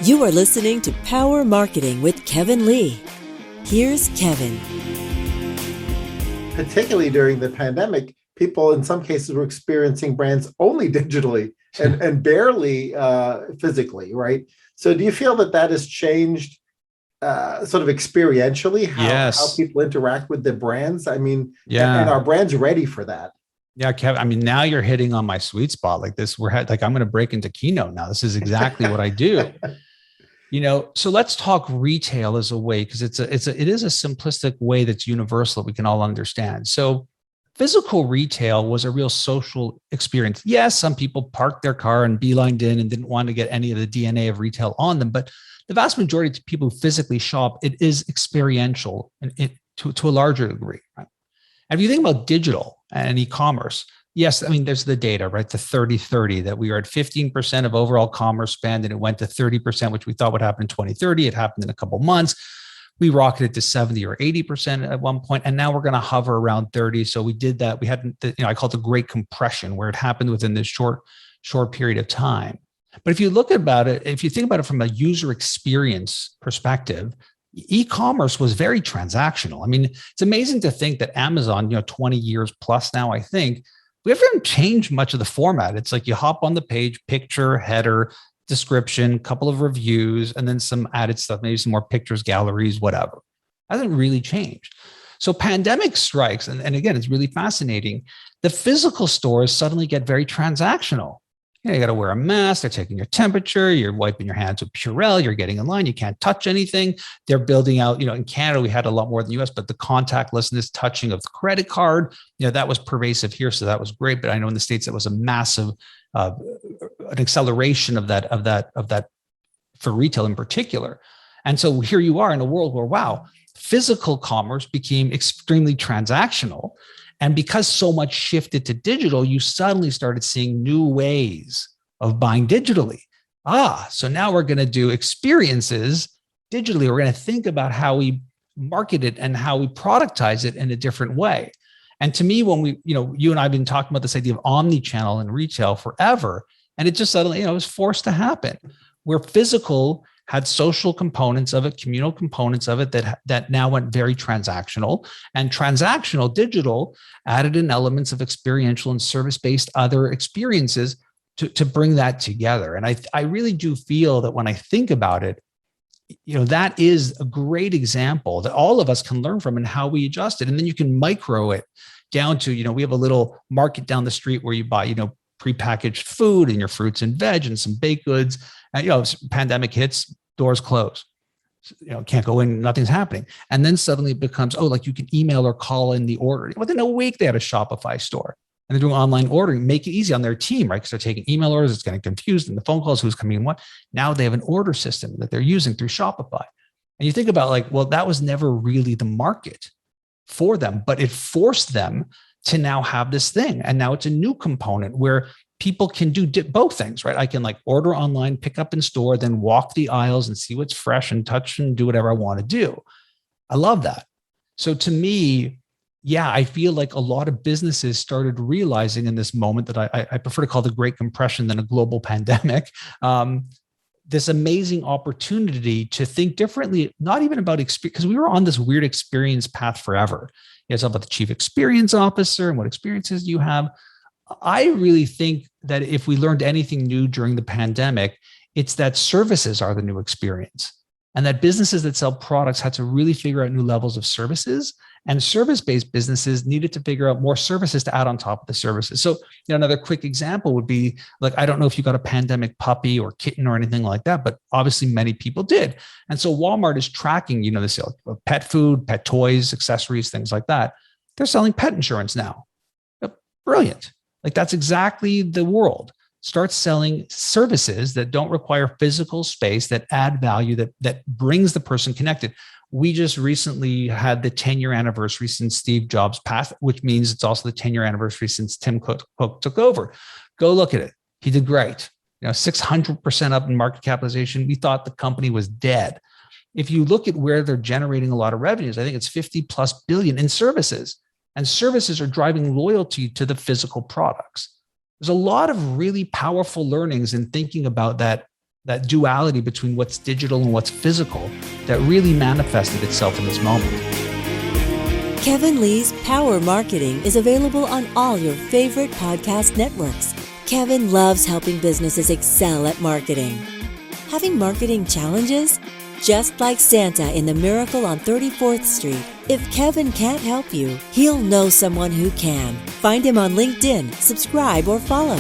You are listening to Power Marketing with Kevin Lee. Here's Kevin. Particularly during the pandemic, people in some cases were experiencing brands only digitally and barely physically, right? So do you feel that that has changed sort of experientially how Yes. people interact with the brands? I mean, and Yeah. are brands ready for that? Yeah, Kevin. I mean, now you're hitting on my sweet spot. Like this, I'm going to break into keynote now. This is exactly what I do. So let's talk retail as a way, because it is a simplistic way that's universal that we can all understand. So physical retail was a real social experience. Yes, some people parked their car and beelined in and didn't want to get any of the DNA of retail on them, but the vast majority of people who physically shop, it is experiential and to a larger degree, right? And if you think about digital and e-commerce, yes, I mean, there's the data, right? The 30-30, that we are at 15% of overall commerce spend, and it went to 30%, which we thought would happen in 2030. It happened in a couple of months. We rocketed to 70 or 80% at one point, and now we're going to hover around 30. So we did that. We had, I call it the great compression, where it happened within this short period of time. But if you think about it from a user experience perspective, e-commerce was very transactional. I mean, it's amazing to think that Amazon, 20 years plus now, I think, we haven't changed much of the format. It's like you hop on the page, picture, header, description, couple of reviews, and then some added stuff, maybe some more pictures, galleries, whatever. Hasn't really changed. So pandemic strikes, and again, it's really fascinating. The physical stores suddenly get very transactional. You got to wear a mask. They're taking your temperature. You're wiping your hands with Purell. You're getting in line. You can't touch anything. They're building out, in Canada, we had a lot more than the US, but the contactlessness touching of the credit card, that was pervasive here. So that was great. But I know in the States, it was a massive, an acceleration of that for retail in particular. And so here you are in a world where, wow, physical commerce became extremely transactional. And because so much shifted to digital, you suddenly started seeing new ways of buying digitally. So now we're going to do experiences digitally. We're going to think about how we market it and how we productize it in a different way. And to me, when you and I have been talking about this idea of omni-channel in retail forever, and it just suddenly, it was forced to happen, where physical had social components of it, communal components of it that now went very transactional, and transactional digital added in elements of experiential and service-based other experiences to bring that together. And I really do feel that when I think about it, that is a great example that all of us can learn from and how we adjust it. And then you can micro it down to, we have a little market down the street where you buy, prepackaged food and your fruits and veg and some baked goods. And, pandemic hits, doors close. Can't go in, nothing's happening. And then suddenly it becomes, like you can email or call in the order. Within a week, they had a Shopify store and they're doing online ordering, make it easy on their team, right? Because they're taking email orders, it's getting confused in the phone calls, who's coming in what. Now they have an order system that they're using through Shopify. And you think about that was never really the market for them, but it forced them to now have this thing. And now it's a new component where people can do both things, right? I can order online, pick up in store, then walk the aisles and see what's fresh and touch and do whatever I want to do. I love that. So to me, I feel like a lot of businesses started realizing in this moment that I prefer to call the Great Compression than a global pandemic, this amazing opportunity to think differently, not even about experience, because we were on this weird experience path forever. It's about the chief experience officer and what experiences you have. I really think that if we learned anything new during the pandemic, it's that services are the new experience, and that businesses that sell products had to really figure out new levels of services, and service-based businesses needed to figure out more services to add on top of the services. So, another quick example would be I don't know if you got a pandemic puppy or kitten or anything like that, but obviously many people did. And so Walmart is tracking, the sale of pet food, pet toys, accessories, things like that. They're selling pet insurance now. Brilliant. That's exactly the world. Start selling services that don't require physical space, that add value, that brings the person connected. We just recently had the 10-year anniversary since Steve Jobs passed, which means it's also the 10-year anniversary since Tim Cook took over. Go look at it. He did great. 600% up in market capitalization. We thought the company was dead. If you look at where they're generating a lot of revenues, I think it's 50 plus billion in services. And services are driving loyalty to the physical products. There's a lot of really powerful learnings in thinking about that that duality between what's digital and what's physical that really manifested itself in this moment. Kevin Lee's Power Marketing is available on all your favorite podcast networks. Kevin loves helping businesses excel at marketing. Having marketing challenges? Just like Santa in the Miracle on 34th Street, if Kevin can't help you, he'll know someone who can. Find him on LinkedIn, subscribe, or follow.